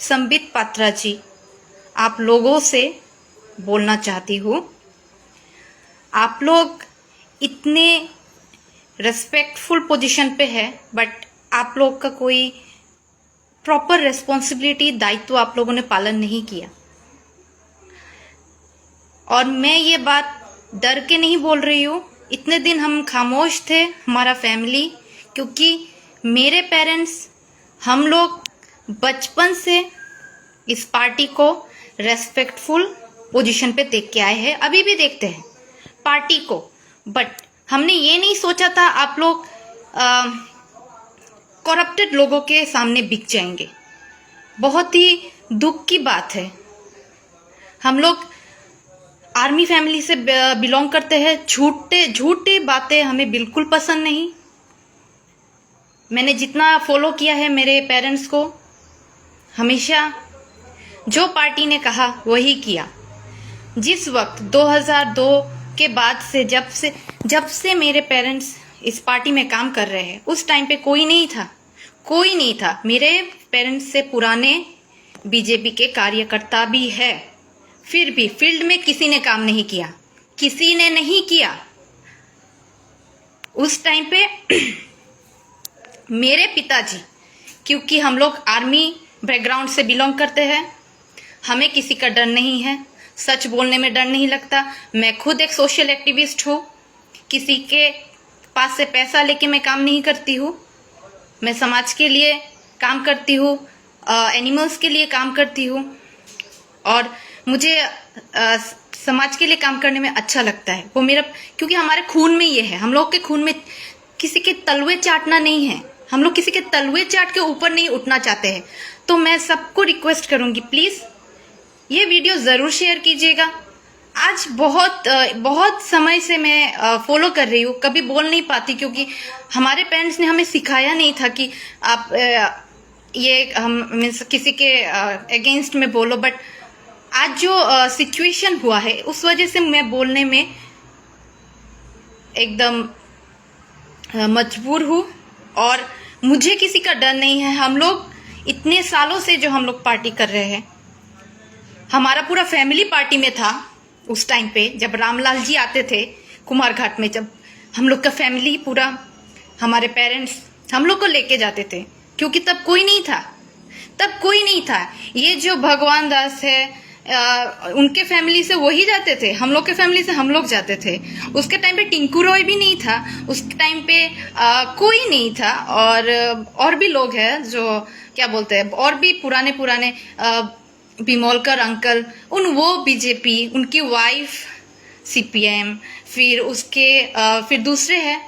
संबित पात्रा जी, आप लोगों से बोलना चाहती हूँ। आप लोग इतने रेस्पेक्टफुल पोजीशन पे है, बट आप लोग का कोई प्रॉपर रेस्पॉन्सिबिलिटी, दायित्व आप लोगों ने पालन नहीं किया। और मैं ये बात डर के नहीं बोल रही हूँ। इतने दिन हम खामोश थे, हमारा फैमिली, क्योंकि मेरे पेरेंट्स, हम लोग बचपन से इस पार्टी को रेस्पेक्टफुल पोजीशन पे देख के आए हैं, अभी भी देखते हैं पार्टी को। बट हमने ये नहीं सोचा था आप लोग करप्टेड लोगों के सामने बिक जाएंगे। बहुत ही दुख की बात है। हम लोग आर्मी फैमिली से बिलोंग करते हैं। झूठी बातें हमें बिल्कुल पसंद नहीं। मैंने जितना फॉलो किया है मेरे पेरेंट्स को, हमेशा जो पार्टी ने कहा वही किया। जिस वक्त 2002 के बाद से जब से मेरे पेरेंट्स इस पार्टी में काम कर रहे हैं, उस टाइम पे कोई नहीं था। मेरे पेरेंट्स से पुराने बीजेपी के कार्यकर्ता भी है, फिर भी फील्ड में किसी ने काम नहीं किया। उस टाइम पे मेरे पिताजी, क्योंकि हम लोग आर्मी बैकग्राउंड से बिलोंग करते हैं, हमें किसी का डर नहीं है, सच बोलने में डर नहीं लगता। मैं खुद एक सोशल एक्टिविस्ट हूँ। किसी के पास से पैसा लेके मैं काम नहीं करती हूँ। मैं समाज के लिए काम करती हूँ, एनिमल्स के लिए काम करती हूँ, और मुझे समाज के लिए काम करने में अच्छा लगता है। वो मेरा, क्योंकि हमारे खून में ये है। हम लोग के खून में किसी के तलवे चाटना नहीं है। हम लोग किसी के तलवे चाट के ऊपर नहीं उठना चाहते हैं। तो मैं सबको रिक्वेस्ट करूंगी, प्लीज ये वीडियो जरूर शेयर कीजिएगा। आज बहुत समय से मैं फॉलो कर रही हूँ, कभी बोल नहीं पाती, क्योंकि हमारे पेरेंट्स ने हमें सिखाया नहीं था कि आप ये हम किसी के अगेंस्ट में बोलो। बट आज जो सिचुएशन हुआ है, उस वजह से मैं बोलने में एकदम मजबूर हूँ, और मुझे किसी का डर नहीं है। हम लोग इतने सालों से जो हम लोग पार्टी कर रहे हैं, हमारा पूरा फैमिली पार्टी में था। उस टाइम पे जब रामलाल जी आते थे कुमारघाट में, जब हम लोग का फैमिली पूरा, हमारे पेरेंट्स हम लोग को लेके जाते थे, क्योंकि तब कोई नहीं था। ये जो भगवान दास है, उनके फैमिली से वही जाते थे, हम लोग के फैमिली से हम लोग जाते थे। उसके टाइम पे टिंकू रॉय भी नहीं था, उस टाइम पे कोई नहीं था। और भी लोग हैं जो क्या बोलते हैं, और भी पुराने बिमोलकर अंकल, वो बीजेपी, उनकी वाइफ सीपीएम, फिर दूसरे हैं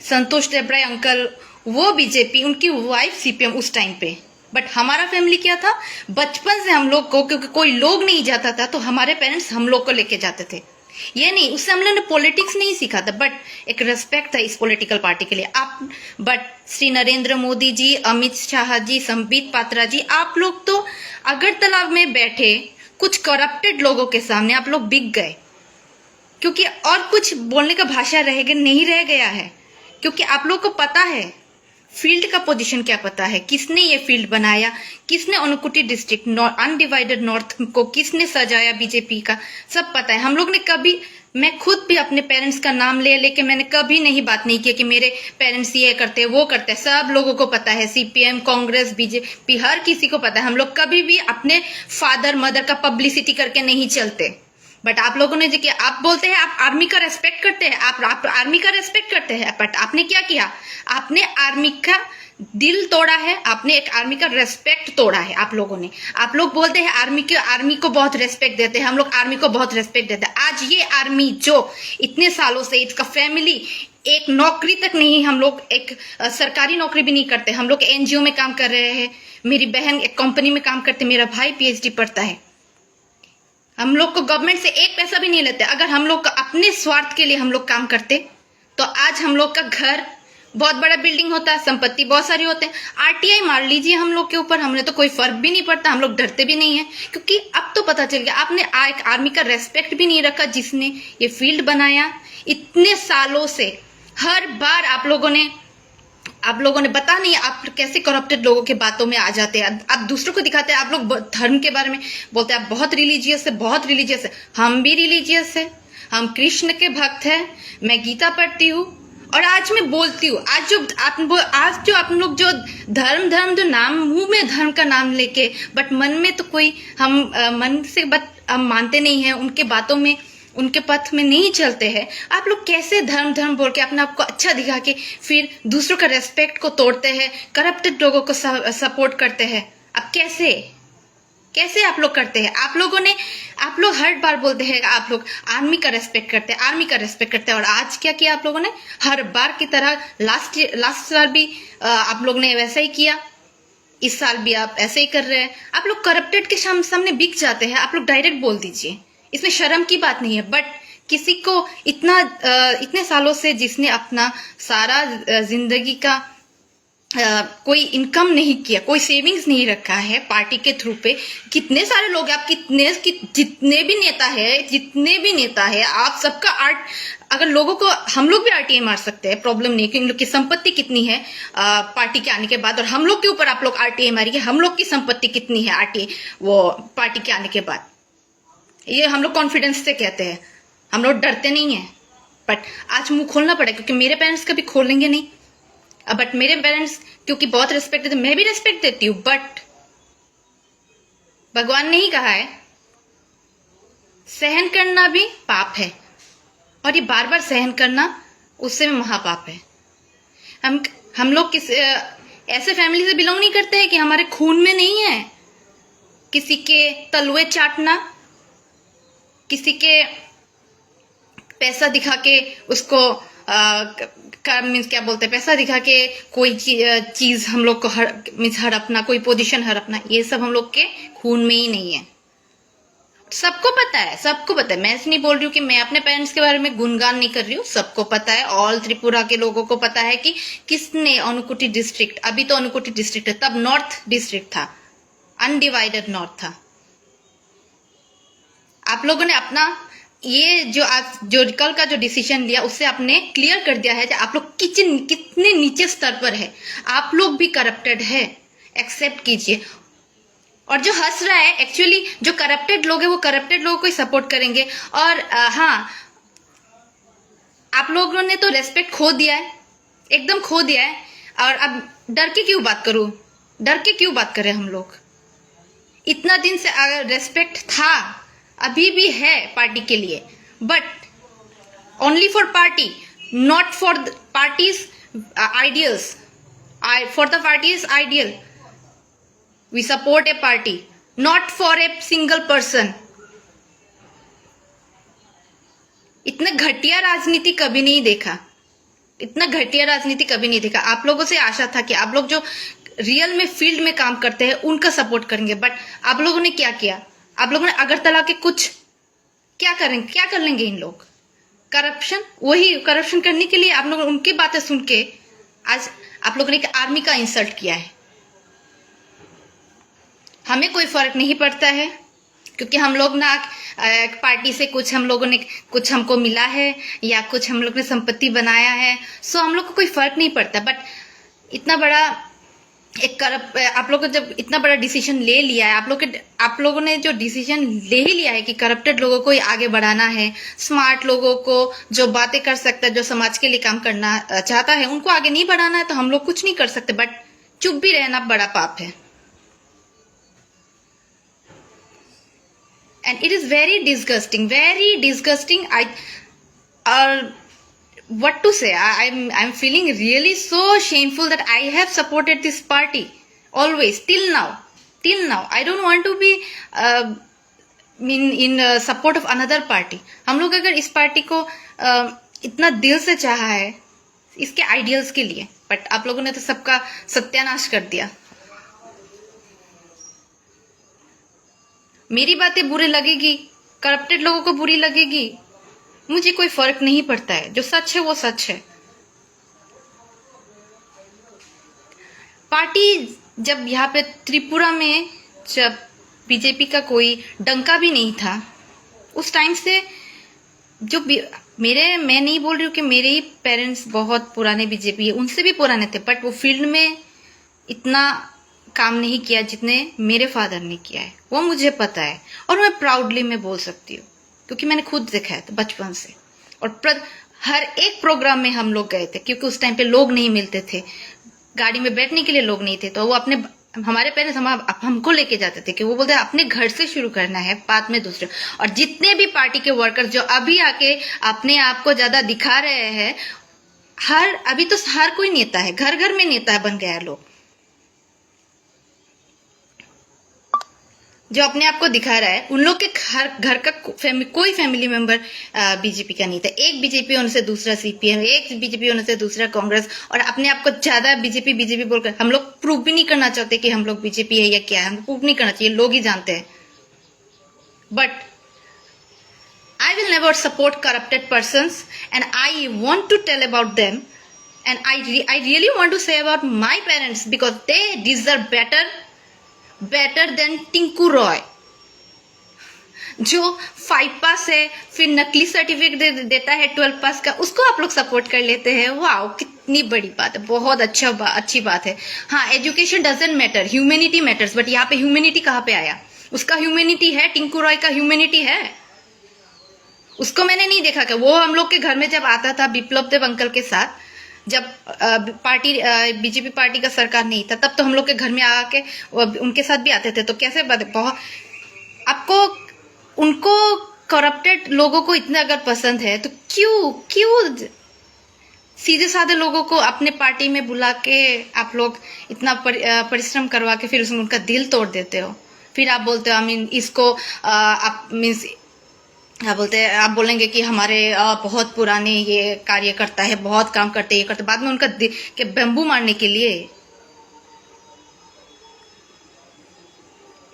संतोष देबराय अंकल, वो बीजेपी, उनकी वाइफ सीपीएम उस टाइम पे। बट हमारा फैमिली क्या था, बचपन से हम लोग को, क्योंकि कोई लोग नहीं जाता था, तो हमारे पेरेंट्स हम लोग को लेके जाते थे। ये नहीं, उससे हम लोगों ने पॉलिटिक्स नहीं सीखा था, बट एक रेस्पेक्ट था इस पॉलिटिकल पार्टी के लिए। बट श्री नरेंद्र मोदी जी, अमित शाह जी, संबित पात्रा जी, आप लोग तो अगरतला में बैठे कुछ करप्टेड लोगों के सामने आप लोग बिक गए, क्योंकि और कुछ बोलने का भाषा नहीं रह गया है। क्योंकि आप लोग को पता है फील्ड का पोजीशन क्या पता है, किसने ये फील्ड बनाया, किसने अनुकुटी डिस्ट्रिक्ट अनडिवाइडेड नॉर्थ को किसने सजाया, बीजेपी का सब पता है। हम लोग ने कभी, मैं खुद भी अपने पेरेंट्स का नाम लेके मैंने कभी नहीं बात नहीं किया कि मेरे पेरेंट्स ये करते वो करते। सब लोगों को पता है, सीपीएम, कांग्रेस, बीजेपी, हर किसी को पता है। हम लोग कभी भी अपने फादर मदर का पब्लिसिटी करके नहीं चलते। बट आप लोगों ने जो किया, आप बोलते हैं आप आर्मी का रेस्पेक्ट करते हैं, आप आर्मी का रेस्पेक्ट करते हैं, बट आपने क्या किया, आपने आर्मी का दिल तोड़ा है, आपने एक आर्मी का रेस्पेक्ट तोड़ा है आप लोगों ने। आप लोग बोलते हैं आर्मी को बहुत रेस्पेक्ट देते हैं, हम लोग आर्मी को बहुत रेस्पेक्ट देते हैं। आज ये आर्मी जो इतने सालों से, इसका फैमिली एक नौकरी तक नहीं, हम लोग एक सरकारी नौकरी भी नहीं करते, हम लोग एनजीओ में काम कर रहे हैं। मेरी बहन एक कंपनी में काम करते, मेरा भाई पीएचडी पढ़ता है। हम लोग को गवर्नमेंट से एक पैसा भी नहीं लेते। अगर हम लोग अपने स्वार्थ के लिए हम लोग काम करते, तो आज हम लोग का घर बहुत बड़ा बिल्डिंग होता है, संपत्ति बहुत सारी होते हैं। आरटीआई मार लीजिए हम लोग के ऊपर, हमने तो कोई फर्क भी नहीं पड़ता, हम लोग डरते भी नहीं है। क्योंकि अब तो पता चल गया, आपने एक आर्मी का रेस्पेक्ट भी नहीं रखा, जिसने ये फील्ड बनाया इतने सालों से। हर बार आप लोगों ने आप लोगों ने पता नहीं आप कैसे करप्टेड लोगों के बातों में आ जाते हैं, आप दूसरों को दिखाते हैं। आप लोग धर्म के बारे में बोलते हैं आप बहुत रिलीजियस है, बहुत रिलीजियस है। हम भी रिलीजियस है, हम कृष्ण के भक्त हैं, मैं गीता पढ़ती हूँ और आज मैं बोलती हूँ। आज जो आप लोग जो धर्म जो नाम, मुंह में धर्म का नाम लेके बट मन में तो कोई हम मन से बट हम मानते नहीं है, उनके बातों में उनके पथ में नहीं चलते हैं। आप लोग कैसे धर्म बोल के अपने आप को अच्छा दिखा के फिर दूसरों का रेस्पेक्ट को तोड़ते हैं, करप्टेड लोगों को सपोर्ट करते हैं। अब कैसे आप लोग करते हैं? आप लोग हर बार बोलते हैं आप लोग आर्मी का रेस्पेक्ट करते हैं, आर्मी का रेस्पेक्ट करते हैं, और आज क्या किया आप लोगों ने? हर बार की तरह लास्ट साल भी आप लोग ने वैसा ही किया, इस साल भी आप ऐसे ही कर रहे हैं। आप लोग करप्टेड के सामने बिक जाते हैं। आप लोग डायरेक्ट बोल दीजिए, इसमें शर्म की बात नहीं है। बट किसी को इतने सालों से जिसने अपना सारा जिंदगी का कोई इनकम नहीं किया, कोई सेविंग्स नहीं रखा है पार्टी के थ्रू पे, कितने सारे लोग आप जितने भी नेता है आप सबका आर्ट, अगर लोगों को हम लोग भी आरटीए मार सकते हैं, प्रॉब्लम नहीं, क्योंकि इन लोग की संपत्ति कितनी है पार्टी के आने के बाद, और हम लोग के ऊपर आप लोग आरटीए मारिए, हम लोग की संपत्ति कितनी है आरटीए वो पार्टी के आने के बाद। ये हम लोग कॉन्फिडेंस से कहते हैं, हम लोग डरते नहीं है। बट आज मुंह खोलना पड़ेगा, क्योंकि मेरे पेरेंट्स कभी खोलेंगे नहीं। बट मेरे पेरेंट्स क्योंकि बहुत रिस्पेक्ट देते, मैं भी रिस्पेक्ट देती हूँ, बट भगवान ने ही कहा है सहन करना भी पाप है, और ये बार बार सहन करना उससे भी महापाप है। हम लोग ऐसे फैमिली से बिलोंग नहीं करते हैं कि हमारे खून में नहीं है किसी के तलवे चाटना, किसी के पैसा दिखा के उसको मीन्स क्या बोलते हैं, पैसा दिखा के कोई चीज हम लोग को हड़पना, कोई पोजीशन हड़पना, ये सब हम लोग के खून में ही नहीं है। सबको पता है, मैं ऐसे नहीं बोल रही हूँ कि मैं अपने पेरेंट्स के बारे में गुणगान नहीं कर रही हूँ, सबको पता है, ऑल त्रिपुरा के लोगों को पता है कि किसने अनुकुटी डिस्ट्रिक्ट, अभी तो अनुकुटी डिस्ट्रिक्ट है, तब नॉर्थ डिस्ट्रिक्ट था, अनडिवाइडेड नॉर्थ था। आप लोगों ने अपना ये जो कल का जो डिसीजन लिया उससे आपने क्लियर कर दिया है कि आप लोग कितने नीचे स्तर पर है, आप लोग भी करप्टेड है, एक्सेप्ट कीजिए। और जो हंस रहा है, एक्चुअली जो करप्टेड लोग है वो करप्टेड लोगों को ही सपोर्ट करेंगे। और हाँ, आप लोगों ने तो रेस्पेक्ट खो दिया है, एकदम खो दिया है। और अब डर के क्यों बात करें हम लोग? इतना दिन से अगर रेस्पेक्ट था, अभी भी है पार्टी के लिए, but only for party, not for parties ideals. For the parties ideal we support a party, not for a single person. इतना घटिया राजनीति कभी नहीं देखा, आप लोगों से आशा था कि आप लोग जो रियल में फील्ड में काम करते हैं उनका सपोर्ट करेंगे, बट आप लोगों ने क्या किया? आप लोगों ने अगरतला के कुछ क्या कर लेंगे इन लोग? करप्शन करने के लिए आप लोग उनकी बातें सुन के आज आप लोगों ने आर्मी का इंसल्ट किया है। हमें कोई फर्क नहीं पड़ता है, क्योंकि हम लोग ना पार्टी से कुछ हमको मिला है या कुछ हम लोग ने संपत्ति बनाया है, सो हम लोग को कोई फर्क नहीं पड़ता। बट इतना बड़ा आप लोग जब इतना बड़ा डिसीजन ले लिया है, आप लोगों ने जो डिसीजन ले ही लिया है कि करप्टेड लोगों को ही आगे बढ़ाना है, स्मार्ट लोगों को जो बातें कर सकता है, जो समाज के लिए काम करना चाहता है, उनको आगे नहीं बढ़ाना है, तो हम लोग कुछ नहीं कर सकते। बट चुप भी रहना बड़ा पाप है। And it is very disgusting. What to say? I'm feeling really so shameful that I have supported this party always till now. I don't want to be in support of another party. हम लोग अगर इस party को इतना दिल से चाहा है इसके आइडियल्स के लिए, बट आप लोगों ने तो सबका सत्यानाश कर दिया। मेरी बातें बुरी लगेगी, करप्टेड लोगों को बुरी लगेगी, मुझे कोई फर्क नहीं पड़ता है। जो सच है वो सच है। पार्टी जब यहाँ पे त्रिपुरा में जब बीजेपी का कोई डंका भी नहीं था, उस टाइम से जो मैं नहीं बोल रही हूँ कि मेरे ही पेरेंट्स बहुत पुराने बीजेपी है, उनसे भी पुराने थे, बट वो फील्ड में इतना काम नहीं किया जितने मेरे फादर ने किया है, वो मुझे पता है। और मैं प्राउडली मैं बोल सकती हूँ क्योंकि मैंने खुद देखा है बचपन से। और हर एक प्रोग्राम में हम लोग गए थे क्योंकि उस टाइम पे लोग नहीं मिलते थे, गाड़ी में बैठने के लिए लोग नहीं थे, तो वो हमारे पेरेंट्स हमको लेके जाते थे कि वो बोलते हैं अपने घर से शुरू करना है, बाद में दूसरे। और जितने भी पार्टी के वर्कर्स जो अभी आके अपने आप को ज्यादा दिखा रहे हैं, अभी तो हर कोई नेता है, घर घर में नेता बन गया है लोग, जो अपने आप को दिखा रहा है। उन लोग के घर का कोई फैमिली मेंबर बीजेपी का नहीं था। एक बीजेपी होने से दूसरा सीपीएम, एक बीजेपी होने से दूसरा कांग्रेस, और अपने आप को ज्यादा बीजेपी बोलकर हम लोग प्रूव भी नहीं करना चाहते कि हम लोग बीजेपी है या क्या है, हमको प्रूव नहीं करना चाहिए, लोग ही जानते हैं। But I will never support corrupted persons, and I want to tell about them, and I really want to say about my parents because they deserve better than Tinku Roy, जो 5 पास है फिर नकली सर्टिफिकेट देता है 12 पास का, उसको आप लोग सपोर्ट कर लेते हैं। वाओ, कितनी बड़ी बात है, बहुत अच्छी बात है। हाँ, education doesn't matter, humanity matters, but यहाँ पे ह्यूमैनिटी कहाँ पे आया? उसका ह्यूमैनिटी है, टिंकू रॉय का ह्यूमैनिटी है? उसको मैंने नहीं देखा कि वो हम लोग के घर में जब आता था विप्लव देव अंकल के साथ, जब पार्टी बीजेपी पार्टी का सरकार नहीं था, तब तो हम लोग के घर में आके उनके साथ भी आते थे। तो कैसे बहुत आपको उनको करप्टेड लोगों को इतना अगर पसंद है तो क्यों सीधे साधे लोगों को अपने पार्टी में बुला के आप लोग इतना परिश्रम करवा के फिर उनका दिल तोड़ देते हो। फिर आप बोलते हो इसको आप मीन्स क्या बोलते हैं, आप बोलेंगे कि हमारे बहुत पुराने ये कार्यकर्ता है, बहुत काम करते ये करते, बाद में उनका के बम्बू मारने के लिए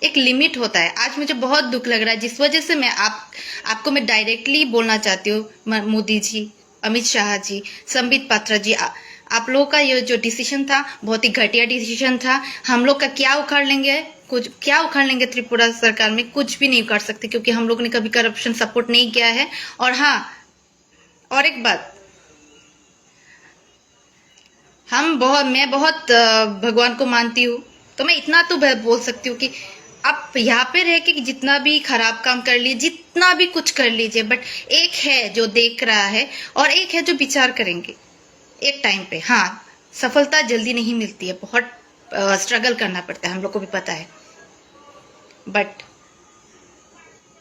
एक लिमिट होता है। आज मुझे बहुत दुख लग रहा है, जिस वजह से मैं आपको मैं डायरेक्टली बोलना चाहती हूँ, मोदी जी, अमित शाह जी, संबित पात्रा जी, आप लोगों का ये जो डिसीजन था बहुत ही घटिया डिसीजन था। हम लोग का क्या उखाड़ लेंगे त्रिपुरा सरकार में? कुछ भी नहीं कर सकते क्योंकि हम लोग ने कभी करप्शन सपोर्ट नहीं किया है। और हाँ, और एक बात, मैं बहुत भगवान को मानती हूँ, तो मैं इतना तो बोल सकती हूँ कि आप यहाँ पे रह के जितना भी खराब काम कर लीजिए, जितना भी कुछ कर लीजिए, बट एक है जो देख रहा है और एक है जो विचार करेंगे एक टाइम पे। हाँ, सफलता जल्दी नहीं मिलती है, बहुत स्ट्रगल करना पड़ता है, हम लोग को भी पता है। बट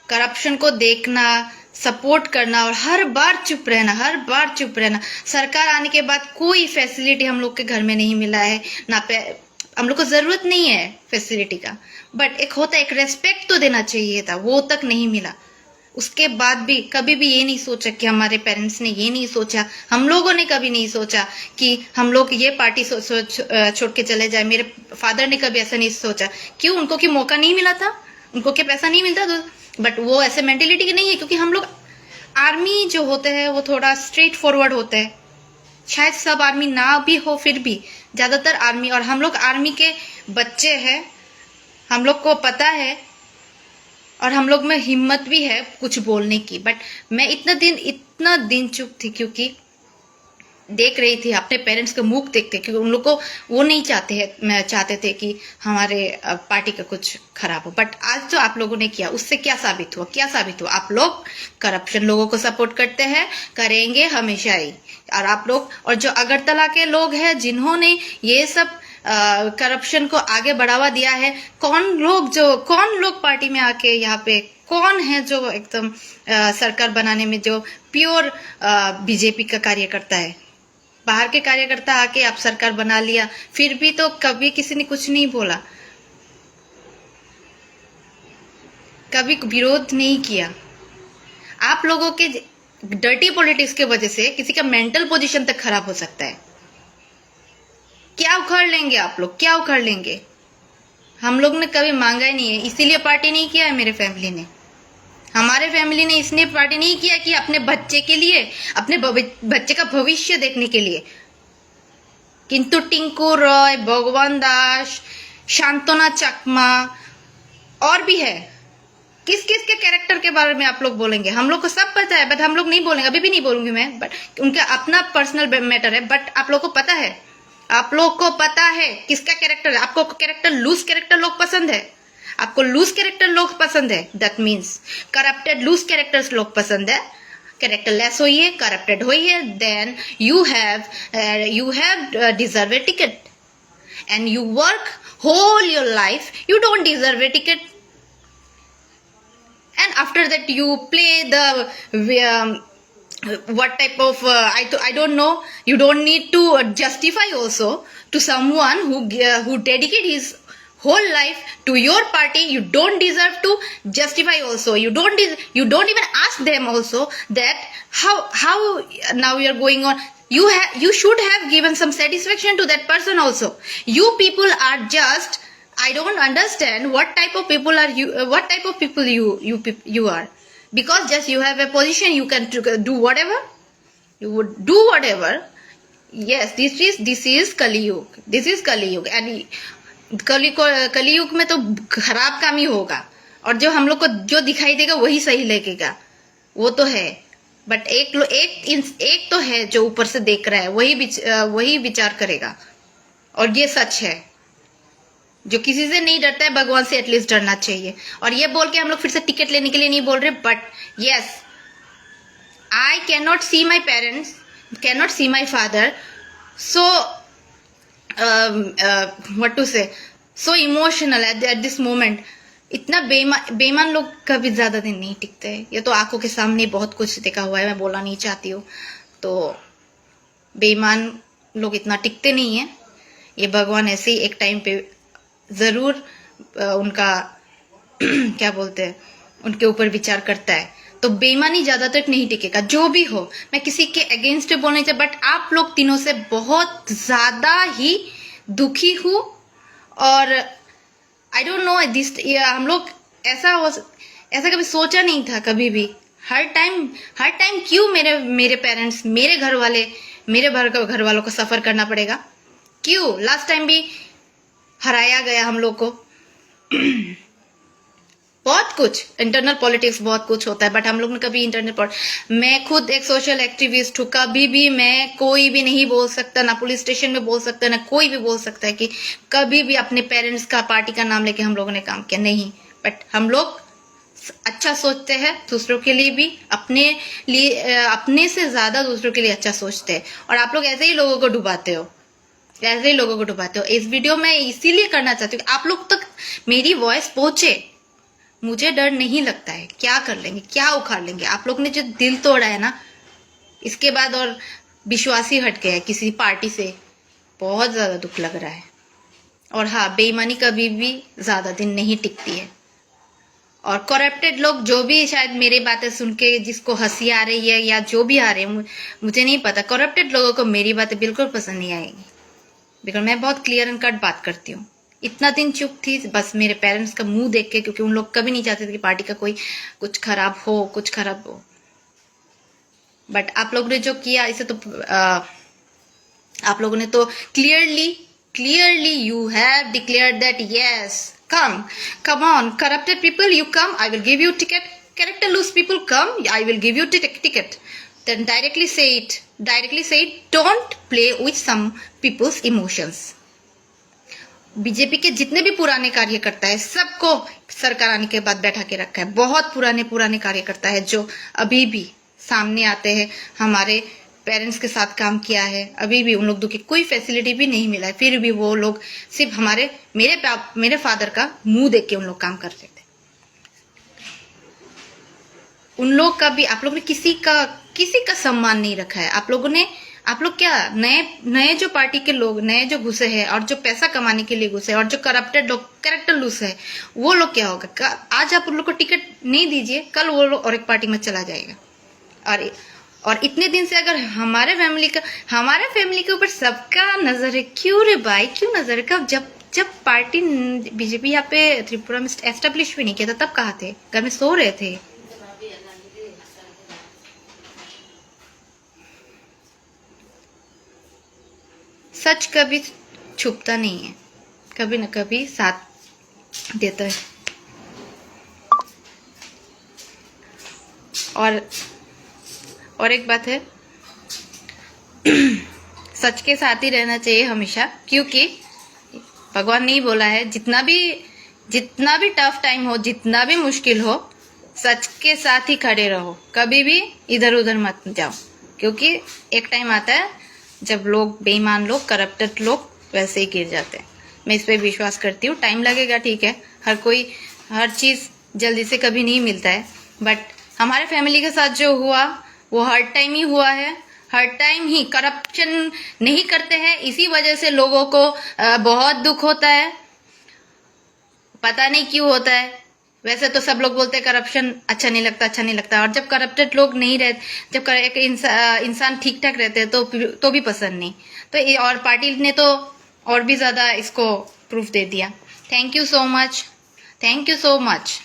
करप्शन को देखना, सपोर्ट करना और हर बार चुप रहना, सरकार आने के बाद कोई फैसिलिटी हम लोग के घर में नहीं मिला है ना, हम लोग को जरूरत नहीं है फैसिलिटी का, बट एक होता है, एक रेस्पेक्ट तो देना चाहिए था, वो तक नहीं मिला। उसके बाद भी कभी भी ये नहीं सोचा कि हमारे पेरेंट्स ने ये नहीं सोचा, हम लोगों ने कभी नहीं सोचा कि हम लोग ये पार्टी छोड़ के चले जाए। मेरे फादर ने कभी ऐसा नहीं सोचा। क्यों? उनको कि मौका नहीं मिला था, उनको क्या पैसा नहीं मिलता था? बट वो ऐसे मेंटेलिटी की नहीं है, क्योंकि हम लोग आर्मी जो होते हैं वो थोड़ा स्ट्रेट फॉरवर्ड होते हैं। शायद सब आर्मी ना भी हो, फिर भी ज्यादातर आर्मी, और हम लोग आर्मी के बच्चे हैं, हम लोग को पता है और हम लोग में हिम्मत भी है कुछ बोलने की। बट मैं इतना दिन चुप थी क्योंकि देख रही थी अपने पेरेंट्स का मुख देखते, क्योंकि उन लोग को वो नहीं चाहते थे कि हमारे पार्टी का कुछ खराब हो। बट आज जो आप लोगों ने किया, उससे क्या साबित हुआ? आप लोग करप्शन लोगों को सपोर्ट करते हैं, करेंगे हमेशा ही। और आप लोग, और जो अगरतला के लोग हैं जिन्होंने ये सब करप्शन को आगे बढ़ावा दिया है, कौन लोग पार्टी में आके यहाँ पे कौन है जो एकदम सरकार बनाने में जो प्योर बीजेपी का कार्यकर्ता है? बाहर के कार्यकर्ता आके आप सरकार बना लिया, फिर भी तो कभी किसी ने कुछ नहीं बोला, कभी विरोध नहीं किया। आप लोगों के डर्टी पॉलिटिक्स के वजह से किसी का मेंटल पोजीशन तक खराब हो सकता है। क्या उखाड़ लेंगे आप लोग, क्या उखाड़ लेंगे? हम लोग ने कभी मांगा ही नहीं है, इसीलिए पार्टी नहीं किया है मेरे फैमिली ने। हमारे फैमिली ने इसलिए पार्टी नहीं किया कि अपने बच्चे के लिए, अपने बच्चे का भविष्य देखने के लिए। किंतु टिंकू रॉय, भगवान दास, शांतना चकमा और भी है, किस किस के कैरेक्टर के बारे में आप लोग बोलेंगे? हम लोग को सब पता है, बट हम लोग नहीं बोलेंगे, अभी भी नहीं बोलूंगी मैं, बट उनका अपना पर्सनल मैटर है। बट आप लोग को पता है, आप लोग को पता है किसका कैरेक्टर है। आपको कैरेक्टर लूज कैरेक्टर लोग पसंद है, आपको लूज कैरेक्टर लोग पसंद है, that means corrupted loose characters लोग पसंद है। कैरेक्टर लेस होइए, करप्टेड होइए, then you have deserve a ticket and you work whole your life, you don't deserve a ticket, and after that you play the what type of I don't know, you don't need to justify also to someone who dedicate his whole life to your party. You don't deserve to justify also, you don't even ask them also that how now you are going on. You should have given some satisfaction to that person also. You people are just, I don't understand what type of people are you, what type of people you are, because just you have a position, you can do whatever, you would do whatever. Yes, this is Kaliyug, this is Kaliyug, and कलयुग में तो खराब काम ही होगा, और जो हम लोग को जो दिखाई देगा वही सही लगेगा, वो तो है। बट एक तो है जो ऊपर से देख रहा है, वही विचार करेगा, और ये सच है। जो किसी से नहीं डरता है, भगवान से एटलीस्ट डरना चाहिए। और ये बोल के हम लोग फिर से टिकट लेने के लिए नहीं बोल रहे, but yes, I can not see my parents, can not see my father, so what to say, so emotional at this moment. इतना बेईमान लोग कभी ज्यादा दिन नहीं टिकते। ये तो आंखों के सामने बहुत कुछ देखा हुआ है, मैं बोलना नहीं चाहती हूँ। तो बेईमान लोग इतना टिकते नहीं है। ये भगवान ऐसे ही एक टाइम पे जरूर उनका क्या बोलते हैं, उनके ऊपर विचार करता है। तो बेईमानी ज्यादा तक नहीं टिकेगा। जो भी हो, मैं किसी के अगेंस्ट बोलने चाहिए, बट आप लोग तीनों से बहुत ज्यादा ही दुखी हूँ। और आई डोंट नो दिस, हम लोग ऐसा कभी सोचा नहीं था कभी भी। हर टाइम क्यों मेरे पेरेंट्स, मेरे घर वाले, मेरे घर वालों को सफर करना पड़ेगा? क्यों? लास्ट टाइम भी हराया गया हम लोग को। बहुत कुछ इंटरनल पॉलिटिक्स, बहुत कुछ होता है, बट हम लोग ने कभी मैं खुद एक सोशल एक्टिविस्ट हूँ। कभी भी मैं कोई भी नहीं बोल सकता, ना पुलिस स्टेशन में बोल सकता, ना कोई भी बोल सकता है कि कभी भी अपने पेरेंट्स का, पार्टी का नाम लेके हम लोगों ने काम किया, नहीं। बट हम लोग अच्छा सोचते हैं, दूसरों के लिए भी, अपने से ज्यादा दूसरों के लिए अच्छा सोचते हैं। और आप लोग ऐसे ही लोगों को डुबाते हो, इस वीडियो में इसीलिए करना चाहती हूँ आप लोग तक मेरी वॉइस पहुंचे। मुझे डर नहीं लगता है, क्या कर लेंगे, क्या उखाड़ लेंगे। आप लोग ने जो दिल तोड़ा है ना, इसके बाद और विश्वास ही हट गया है किसी पार्टी से। बहुत ज्यादा दुख लग रहा है। और हाँ, बेईमानी कभी भी ज्यादा दिन नहीं टिकती है। और करप्टेड लोग जो भी शायद मेरी बातें सुन के जिसको हंसी आ रही है या जो भी आ रहे हैं, मुझे नहीं पता, करप्टेड लोगों को मेरी बातें बिल्कुल पसंद नहीं आएगी। बिकॉज मैं बहुत क्लियर एंड कट बात करती हूँ। इतना दिन चुप थी बस मेरे पेरेंट्स का मुंह देख के, क्योंकि उन लोग कभी नहीं चाहते थे कि पार्टी का कोई कुछ खराब हो। बट आप लोगों ने जो किया, इसे तो आप लोगों ने तो clearly you have declared that yes, come on, corrupted people, you come, I will give you ticket. Character loose people, come, I will give you ticket. Then directly say it, don't play with some people's emotions. BJP के जितने भी पुराने कार्यकर्ता है, सबको सरकार आने के बाद बैठा के रखा है। बहुत पुराने कार्यकर्ता है जो अभी भी सामने आते हैं, हमारे पेरेंट्स के साथ काम किया है, अभी भी उन लोग की कोई फैसिलिटी भी नहीं मिला है, फिर भी वो लोग सिर्फ मेरे फादर का मुंह देख के उन लोग काम कर रहे थे। उन लोग का भी आप लोग ने किसी का सम्मान नहीं रखा है। आप लोग क्या नए जो पार्टी के लोग, नए जो घुसे हैं और जो पैसा कमाने के लिए घुसे हैं और जो करप्टेड लोग, कैरेक्टर लूज है, वो लोग क्या होगा? आज आप उन लोग को टिकट नहीं दीजिए, कल वो लोग और एक पार्टी में चला जाएगा। और इतने दिन से अगर हमारे फैमिली के ऊपर सबका नजर है, क्यों रे भाई, क्यों नजर है? कब? जब पार्टी बीजेपी यहाँ पे त्रिपुरा में एस्टेब्लिश भी नहीं किया था, तब कहाँ थे? घर में सो रहे थे। सच कभी छुपता नहीं है, कभी न कभी साथ देता है। और एक बात है, सच के साथ ही रहना चाहिए हमेशा, क्योंकि भगवान ने ही बोला है जितना भी टफ टाइम हो, जितना भी मुश्किल हो, सच के साथ ही खड़े रहो, कभी भी इधर उधर मत जाओ, क्योंकि एक टाइम आता है जब लोग बेईमान लोग, करप्टेड लोग वैसे ही गिर जाते हैं। मैं इस पे विश्वास करती हूँ। टाइम लगेगा, ठीक है, हर चीज जल्दी से कभी नहीं मिलता है, बट हमारे फैमिली के साथ जो हुआ वो हर टाइम ही हुआ है। हर टाइम ही करप्शन नहीं करते हैं, इसी वजह से लोगों को बहुत दुख होता है, पता नहीं क्यों होता है। वैसे तो सब लोग बोलते हैं करप्शन अच्छा नहीं लगता, और जब करप्टेड लोग नहीं रहते, जब एक इंसान ठीक ठाक रहते हैं तो भी पसंद नहीं। तो और पार्टी ने तो और भी ज्यादा इसको प्रूफ दे दिया। Thank you so much.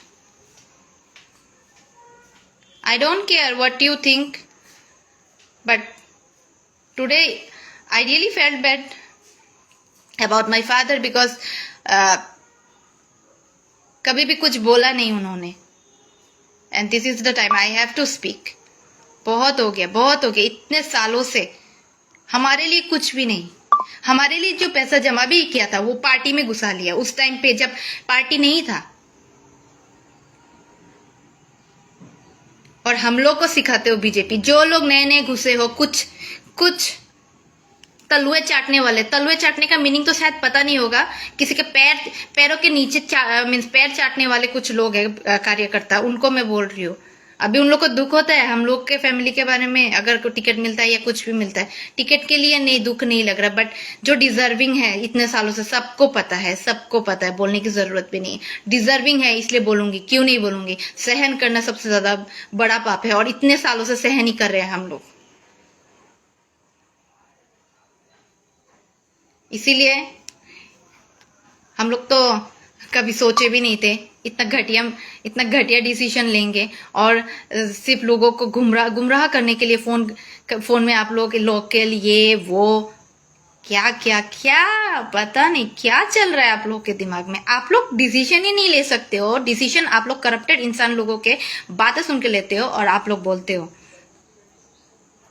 I don't care what you think, but today I really felt bad about my father because कभी भी कुछ बोला नहीं उन्होंने, and this is the time I have to speak. बहुत हो गया। इतने सालों से हमारे लिए कुछ भी नहीं, हमारे लिए जो पैसा जमा भी किया था वो पार्टी में घुसा लिया, उस टाइम पे जब पार्टी नहीं था। और हम लोग को सिखाते हो बीजेपी, जो लोग नए नए घुसे हो, कुछ तलुए चाटने का मीनिंग तो शायद पता नहीं होगा। किसी के पैरों के नीचे मीन्स पैर चाटने वाले कुछ लोग हैं कार्यकर्ता, उनको मैं बोल रही हूँ। अभी उन लोग को दुख होता है हम लोग के फैमिली के बारे में, अगर कोई टिकट मिलता है या कुछ भी मिलता है, टिकट के लिए नहीं, दुख नहीं लग रहा, बट जो डिजर्विंग है इतने सालों से सबको पता है, बोलने की जरूरत भी नहीं है। डिजर्विंग है इसलिए बोलूंगी, क्यों नहीं बोलूंगी। सहन करना सबसे ज्यादा बड़ा पाप है, और इतने सालों से सहन ही कर रहे हैं हम लोग। इसीलिए हम लोग तो कभी सोचे भी नहीं थे इतना घटिया डिसीजन लेंगे, और सिर्फ लोगों को गुमराह करने के लिए फोन में आप लोग लोकल ये वो क्या पता नहीं क्या चल रहा है आप लोग के दिमाग में। आप लोग डिसीजन ही नहीं ले सकते हो। डिसीजन आप लोग करप्टेड इंसान लोगों के बातें सुन के लेते हो, और आप लोग बोलते हो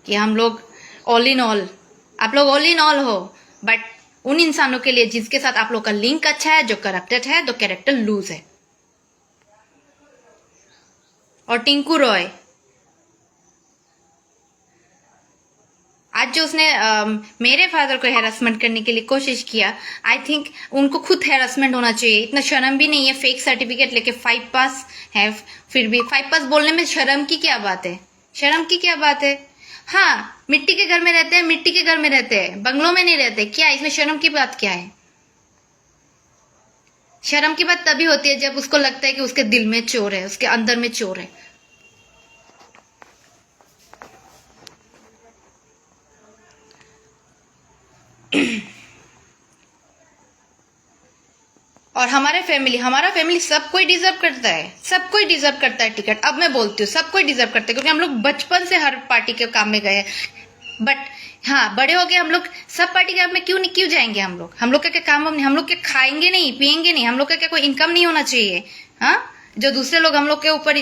कि हम लोग ऑल इन ऑल, आप लोग ऑल इन ऑल हो, बट उन इंसानों के लिए जिसके साथ आप लोग का लिंक अच्छा है, जो करप्टेड है, तो कैरेक्टर लूज है। और टिंकू रॉय, आज जो उसने मेरे फादर को हैरेसमेंट करने के लिए कोशिश किया, आई थिंक उनको खुद हैरेसमेंट होना चाहिए। इतना शर्म भी नहीं है, फेक सर्टिफिकेट लेके 5 पास है, फिर भी 5 पास बोलने में शर्म की क्या बात है। हाँ, मिट्टी के घर में रहते हैं, बंगलों में नहीं रहते, क्या इसमें शर्म की बात क्या है। शर्म की बात तभी होती है जब उसको लगता है कि उसके दिल में चोर है, उसके अंदर में चोर है। और हमारा फैमिली सब कोई डिजर्व करता है टिकट। अब मैं बोलती हूँ सब कोई डिजर्व करता है, क्योंकि हम लोग बचपन से हर पार्टी के काम में गए, बट हाँ, बड़े हो गए हम लोग, सब पार्टी के काम में क्यों जाएंगे हम लोग का क्या काम, हम लोग क्या खाएंगे नहीं, पिएंगे नहीं, हम लोग का क्या कोई इनकम नहीं होना चाहिए। हाँ, जो दूसरे लोग हम लोग के ऊपर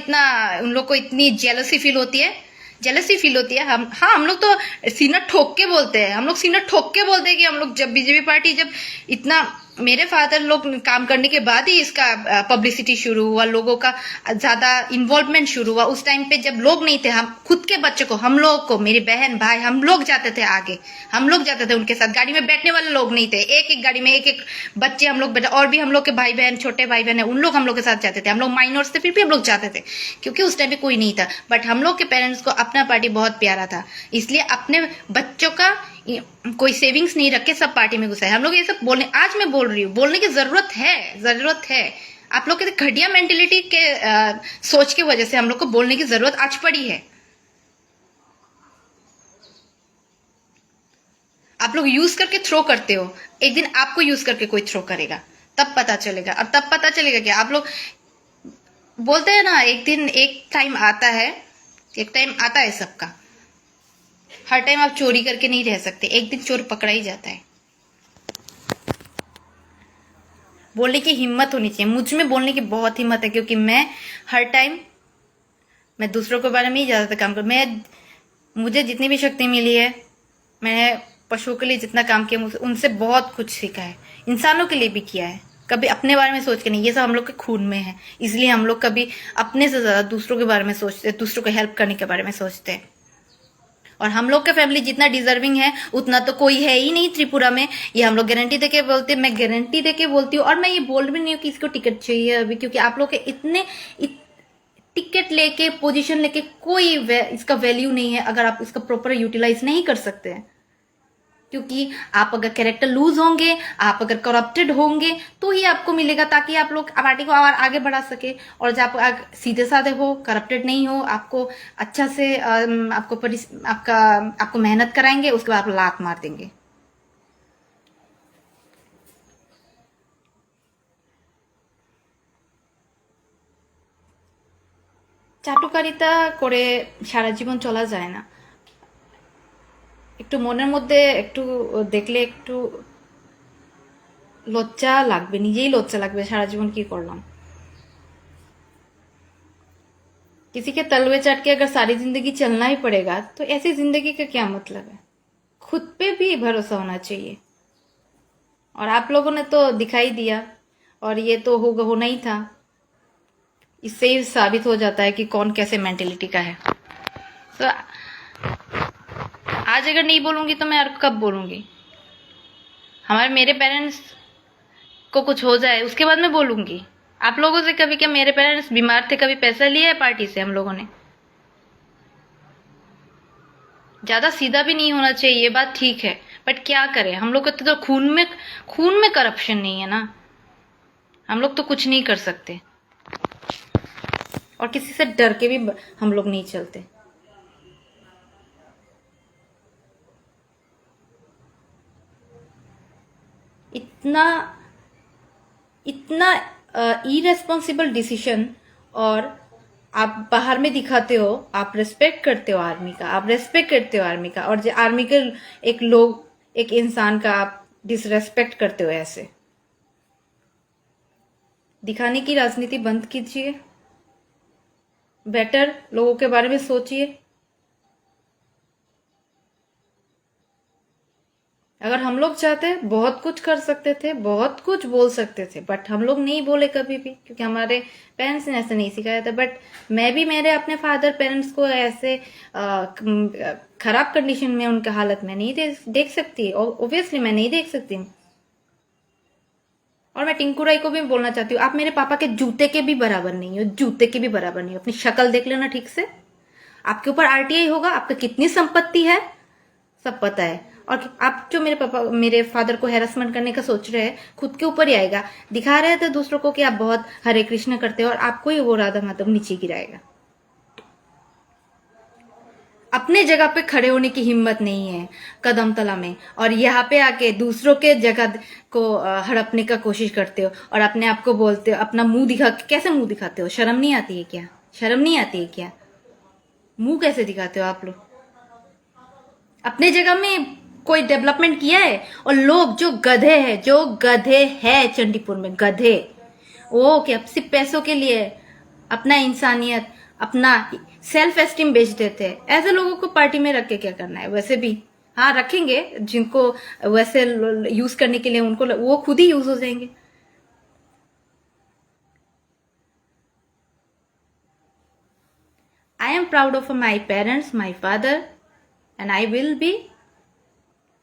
उन लोग को इतनी जेलसी फील होती है। हम लोग तो सीना ठोक के बोलते हैं, कि हम लोग जब बीजेपी पार्टी जब इतना मेरे फादर लोग काम करने के बाद ही इसका पब्लिसिटी शुरू हुआ, लोगों का ज्यादा इन्वॉल्वमेंट शुरू हुआ। उस टाइम पे जब लोग नहीं थे, हम खुद के बच्चे को, हम लोग को, मेरी बहन भाई, हम लोग जाते थे आगे, हम लोग जाते थे उनके साथ। गाड़ी में बैठने वाले लोग नहीं थे, एक गाड़ी में एक बच्चे हम लोग बैठे, और भी हम लोग के भाई बहन, छोटे भाई बहन है, उन लोग हम लोग के साथ जाते थे। हम लोग माइनर्स थे, फिर भी हम लोग जाते थे, क्योंकि उस टाइम पे कोई नहीं था। बट हम लोग के पेरेंट्स को अपना पार्टी बहुत प्यारा था, इसलिए अपने बच्चों का कोई सेविंग्स नहीं रख के सब पार्टी में घुसाए। हम लोग ये सब आज मैं बोल रही हूँ, बोलने की जरूरत है। आप लोग के घटिया मेंटेलिटी के सोच की वजह से हम लोग को बोलने की जरूरत आज पड़ी है। आप लोग यूज करके थ्रो करते हो, एक दिन आपको यूज करके कोई थ्रो करेगा, तब पता चलेगा। और तब पता चलेगा कि आप लोग बोलते हैं ना, एक टाइम आता है सबका। हर टाइम आप चोरी करके नहीं रह सकते, एक दिन चोर पकड़ा ही जाता है। बोलने की हिम्मत होनी चाहिए। मुझ में बोलने की बहुत हिम्मत है, क्योंकि मैं हर टाइम मैं दूसरों के बारे में ही ज़्यादातर काम कर, मुझे जितनी भी शक्ति मिली है, मैंने पशुओं के लिए जितना काम किया, मुझे उनसे बहुत कुछ सीखा है, इंसानों के लिए भी किया है। कभी अपने बारे में सोच के नहीं, ये सब हम लोग के खून में है, इसलिए हम लोग कभी अपने से ज़्यादा दूसरों के बारे में सोचते हैं, दूसरों को हेल्प करने के बारे में सोचते हैं। और हम लोग का फैमिली जितना डिजर्विंग है उतना तो कोई है ही नहीं त्रिपुरा में। ये हम लोग गारंटी देके बोलते हैं, मैं गारंटी देके बोलती हूँ। और मैं ये बोल भी नहीं हूँ कि इसको टिकट चाहिए अभी, क्योंकि आप लोग के टिकट लेके पोजीशन लेके कोई इसका वैल्यू नहीं है अगर आप इसका प्रॉपर यूटिलाइज नहीं कर सकते हैं। क्योंकि आप अगर कैरेक्टर लूज होंगे, आप अगर करप्टेड होंगे तो ही आपको मिलेगा, ताकि आप लोग पार्टी को और आगे बढ़ा सके। और जब आप सीधे साधे हो, करप्टेड नहीं हो, आपको अच्छा से आपको मेहनत कराएंगे, उसके बाद आप लात मार देंगे। চাটুকারিতা করে সারা জীবন চলা যায় না। একটু মনের মধ্যে একটু দেখলে একটু লজ্জা লাগবে, নিজেই লজ্জা লাগবে সারা জীবন কি করলাম। किसी के तलवे चाट के अगर सारी जिंदगी चलना ही पड़ेगा तो ऐसी जिंदगी का क्या मतलब है। खुद पे भी भरोसा होना चाहिए। और आप लोगों ने तो दिखाई दिया, और ये तो होना ही था। इससे ही साबित हो जाता है कि कौन कैसे मेंटेलिटी का है। तो आज अगर नहीं बोलूंगी तो मैं और कब बोलूंगी। मेरे पेरेंट्स को कुछ हो जाए उसके बाद मैं बोलूंगी। आप लोगों से कभी क्या मेरे पेरेंट्स बीमार थे, कभी पैसा लिया है पार्टी से हम लोगों ने? ज्यादा सीधा भी नहीं होना चाहिए, ये बात ठीक है, बट क्या करें, हम लोग को तो खून में करप्शन नहीं है ना। हम लोग तो कुछ नहीं कर सकते, और किसी से डर के भी हम लोग नहीं चलते। इतना इरेस्पॉन्सिबल डिसीजन। और आप बाहर में दिखाते हो, आप रेस्पेक्ट करते हो आर्मी का, और जो आर्मी के एक इंसान का आप डिसरेस्पेक्ट करते हो। ऐसे दिखाने की राजनीति बंद कीजिए, बेटर लोगों के बारे में सोचिए। अगर हम लोग चाहते बहुत कुछ कर सकते थे, बहुत कुछ बोल सकते थे, बट हम लोग नहीं बोले कभी भी, क्योंकि हमारे पेरेंट्स ने ऐसे नहीं सिखाया था। बट मैं भी मेरे अपने फादर पेरेंट्स को ऐसे खराब कंडीशन में, उनके हालत में नहीं देख सकती। ऑब्वियसली मैं नहीं देख सकती। और मैं टिंकू राय को भी बोलना चाहती हूँ, आप मेरे पापा के जूते के भी बराबर नहीं हो, जूते के भी बराबर नहीं हो। अपनी शक्ल देख लेना ठीक से। आपके ऊपर आरटीआई होगा, आपका कितनी संपत्ति है सब पता है। और आप जो मेरे फादर को हैरेसमेंट करने का सोच रहे हैं, खुद के ऊपर ही आएगा। दिखा रहे थे दूसरों को कि आप बहुत हरे कृष्ण करते हो, और आपको ही वो राधा माधव नीचे गिराएगा। अपने जगह पे खड़े होने की हिम्मत नहीं है कदम तला में, और यहाँ पे आके दूसरों के जगह को हड़पने का कोशिश करते हो, और अपने आप को बोलते हो, अपना मुंह कैसे मुंह दिखाते हो? शर्म नहीं आती है क्या? शर्म नहीं आती है क्या? मुंह कैसे दिखाते हो आप लोग? अपने जगह में कोई डेवलपमेंट किया है? और लोग जो गधे हैं चंडीपुर में, गधे, वो क्या सिर्फ पैसों के लिए अपना इंसानियत, अपना सेल्फ एस्टीम बेच देते हैं। ऐसे लोगों को पार्टी में रख के क्या करना है? वैसे भी हाँ रखेंगे, जिनको वैसे यूज करने के लिए, उनको वो खुद ही यूज हो जाएंगे। I am proud of my parents, my father, and I will be.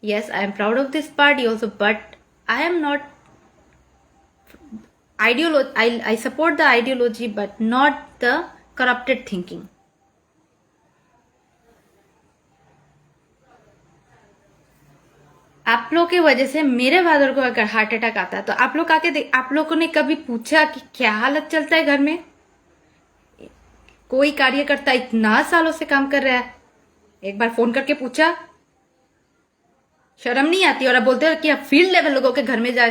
Yes, I am proud of this party also, but I am not I support the ideology, but not the corrupted thinking. आप लोग की वजह से मेरे father को अगर heart attack आता है तो आप लोग आप लोगों ने कभी पूछा कि क्या हालत चलता है घर में? कोई कार्यकर्ता इतना सालों से काम कर रहा है, एक बार फोन करके पूछा? शर्म नहीं आती? और आप बोलते हो कि आप फील्ड लेवल लोगों के घर में जा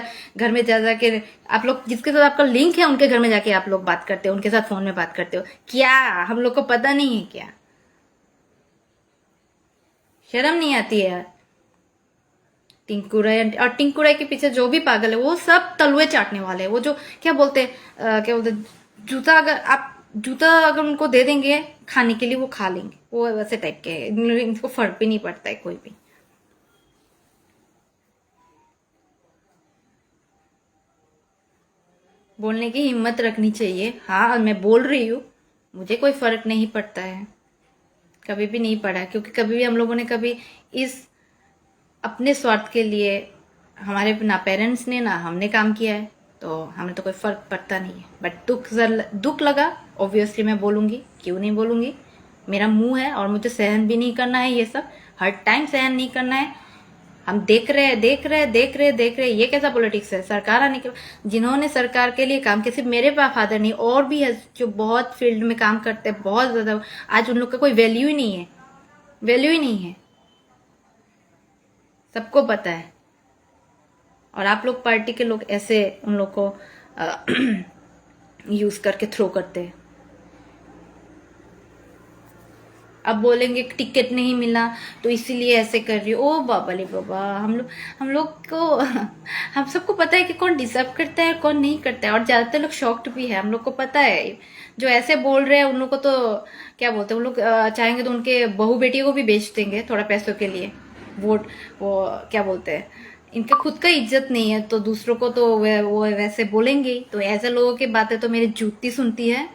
के आप लोग, जिसके साथ आपका लिंक है, उनके घर में जाके आप लोग बात करते हो, उनके साथ फोन में बात करते हो। क्या हम लोग को पता नहीं है क्या? शर्म नहीं आती है यार। टिंकू राय के पीछे जो भी पागल है वो सब तलवे चाटने वाले हैं। वो जो क्या बोलते जूता, अगर आप जूता अगर उनको दे देंगे खाने के लिए वो खा लेंगे, वो वैसे टाइप के हैं, इनको फर्क भी नहीं पड़ता है कोई भी। बोलने की हिम्मत रखनी चाहिए। हाँ मैं बोल रही हूँ, मुझे कोई फर्क नहीं पड़ता है, कभी भी नहीं पड़ा, क्योंकि कभी भी हम लोगों ने कभी इस अपने स्वार्थ के लिए, हमारे ना पेरेंट्स ने ना हमने काम किया है, तो हमें तो कोई फर्क पड़ता नहीं है। बट दुख लगा, ऑब्वियसली मैं बोलूंगी, क्यों नहीं बोलूंगी, मेरा मुंह है और मुझे सहन भी नहीं करना है, ये सब हर टाइम सहन नहीं करना है। हम देख रहे हैं, देख रहे हैं, देख रहे हैं, देख रहे हैं, ये कैसा पॉलिटिक्स है। सरकार आने के जिन्होंने सरकार के लिए काम किया, सिर्फ मेरे फादर नहीं, और भी है जो बहुत फील्ड में काम करते हैं, बहुत ज्यादा, आज उन लोग का कोई वैल्यू ही नहीं है, वैल्यू ही नहीं है, सबको पता है। और आप लोग पार्टी के लोग ऐसे उन लोग को यूज करके थ्रो करते हैं। अब बोलेंगे टिकट नहीं मिला तो इसीलिए ऐसे कर रही हो। ओ बाबा ले बाबा, हम लोग को हम सबको पता है कि कौन डिजर्व करता है और कौन नहीं करता है, और ज्यादातर लोग शॉक्ड भी है, हम लोग को पता है। जो ऐसे बोल रहे हैं उन लोग को तो क्या बोलते हैं, उन लोग चाहेंगे तो उनके बहू बेटियों को भी बेच देंगे थोड़ा पैसों के लिए, वोट, वो क्या बोलते हैं, इनका खुद का इज्जत नहीं है तो दूसरों को तो वो वैसे बोलेंगे ही। तो ऐसे लोगों की बातें तो मेरी जूती सुनती है।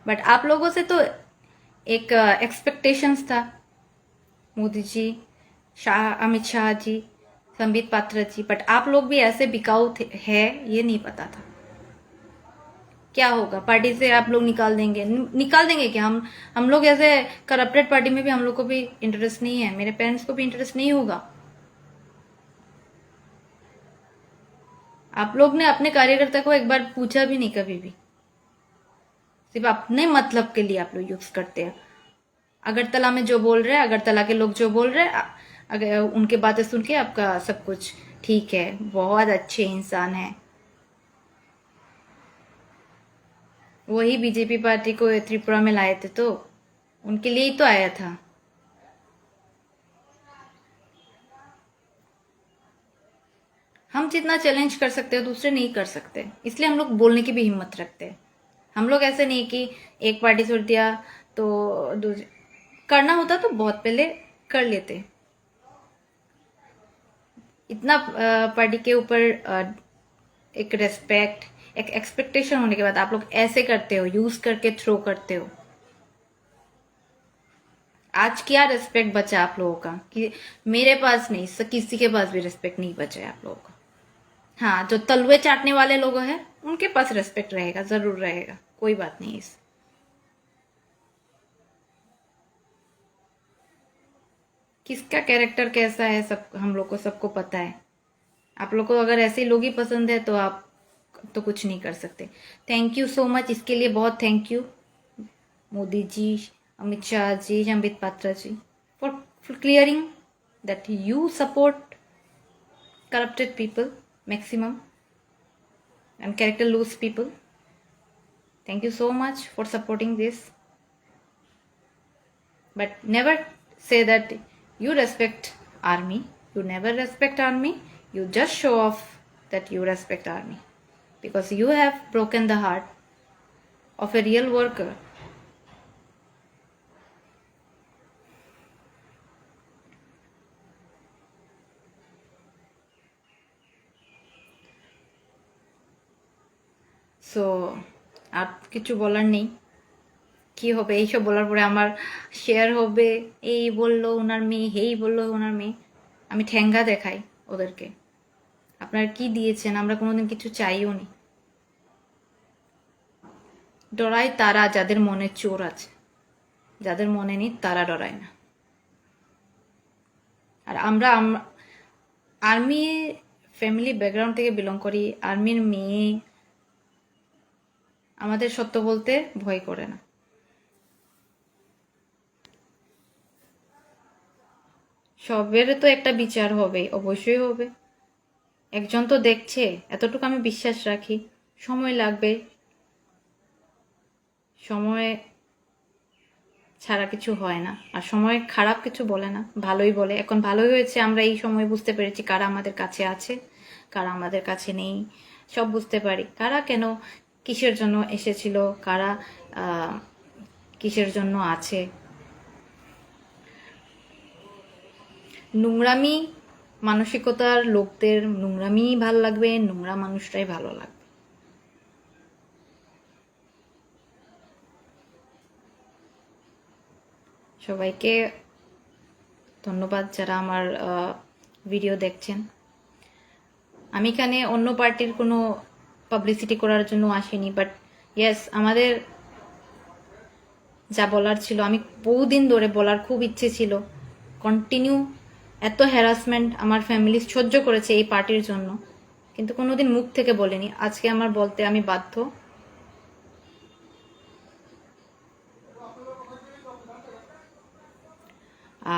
बट आप लोगों से तो एक एक्सपेक्टेशंस था, मोदी जी, शाह, अमित शाह जी, संबित पात्रा जी, बट आप लोग भी ऐसे बिकाऊ है ये नहीं पता था। क्या होगा, पार्टी से आप लोग निकाल देंगे, निकाल देंगे क्या? हम लोग ऐसे करप्टेड पार्टी में भी हम लोग को भी इंटरेस्ट नहीं है, मेरे पेरेंट्स को भी इंटरेस्ट नहीं होगा। आप लोग ने अपने कार्यकर्ता को एक बार पूछा भी नहीं कभी भी, सिर्फ अपने मतलब के लिए आप लोग यूज करते हैं। अगरतला में जो बोल रहे हैं, अगरतला के लोग जो बोल रहे हैं, अगर उनके बातें सुन के आपका सब कुछ ठीक है, बहुत अच्छे इंसान है। वही बीजेपी पार्टी को त्रिपुरा में लाए थे तो उनके लिए ही तो आया था। हम जितना चैलेंज कर सकते हैं दूसरे नहीं कर सकते, इसलिए हम लोग बोलने की भी हिम्मत रखते हैं। हम लोग ऐसे नहीं कि एक पार्टी छोड़ दिया तो दूसरी, करना होता तो बहुत पहले कर लेते। इतना पार्टी के ऊपर एक रेस्पेक्ट, एक एक्सपेक्टेशन होने के बाद आप लोग ऐसे करते हो, यूज करके थ्रो करते हो। आज क्या रेस्पेक्ट बचा आप लोगों का कि मेरे पास नहीं, किसी के पास भी रेस्पेक्ट नहीं बचा है आप लोगों का। हाँ, जो तलवे चाटने वाले लोग हैं उनके पास रेस्पेक्ट रहेगा, जरूर रहेगा, कोई बात नहीं। इस किसका कैरेक्टर कैसा है सब हम लोग को सबको पता है। आप लोग को अगर ऐसे लोग ही पसंद है तो आप तो कुछ नहीं कर सकते। थैंक यू सो मच, इसके लिए बहुत thank you Modi ji, Amit Shah ji, Sambit Patra ji, for clearing that you support corrupted people maximum and character loose people. Thank you so much for supporting this, but never say that you respect army. You never respect army, you just show off that you respect army because you have broken the heart of a real worker. So আর কিছু বলার নেই। কি হবে এইসব বলার পরে আমার শেয়ার হবে, এই বললো ওনার মেয়ে, এই বললো ওনার মেয়ে, আমি ঠ্যাঙ্গা দেখাই ওদেরকে। আপনারা কি দিয়েছেন, আমরা কোনোদিন কিছু চাইও নি। ডরায় তারা যাদের মনে চোর আছে, যাদের মনে নেই তারা ডরায় না। আর আমরা আর্মি ফ্যামিলি ব্যাকগ্রাউন্ড থেকে বিলং করি, আর্মির মেয়ে, আমাদের সত্য বলতে ভয় করে না। সবের তো একটা বিচার হবে, অবশ্যই হবে। একজন তো দেখছে, এতটুকু আমি বিশ্বাস রাখি। সময় লাগবে, সময় ছাড়া কিছু হয় না, আর সময় খারাপ কিছু বলে না, ভালোই বলে। এখন ভালোই হয়েছে আমরা এই সময় বুঝতে পেরেছি কারা আমাদের কাছে আছে, কারা আমাদের কাছে নেই। সব বুঝতে পারি কারা কেন কিসের জন্য এসেছিল, কারা কিসের জন্য আছে। নোংরামি মানসিকতার লোকদের নোংরামি ভালো লাগবে, নোংরা মানুষটাই ভালো লাগবে। সবাইকে ধন্যবাদ যারা আমার ভিডিও দেখছেন। আমি এখানে অন্য পার্টির কোনো পাবলিসিটি করার জন্য আসিনি, বাট ইয়েস আমাদের যা বলার ছিল, আমি বহুদিন ধরে বলার খুব ইচ্ছে ছিল। কন্টিনিউ এত হ্যারাসমেন্ট আমার ফ্যামিলি সহ্য করেছে এই পার্টির জন্য, কিন্তু কোনোদিন মুখ থেকে বলিনি। আজকে আমার বলতে আমি বাধ্য।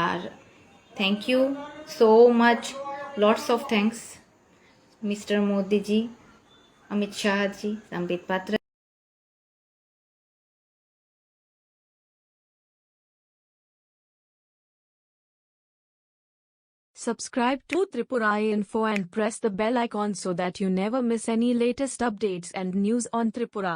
আর thank you so much, lots of thanks mister Modi ji, Amit Shah ji, Sambit Patra. Subscribe to Tripura Info and press the bell icon so that you never miss any latest updates and news on Tripura.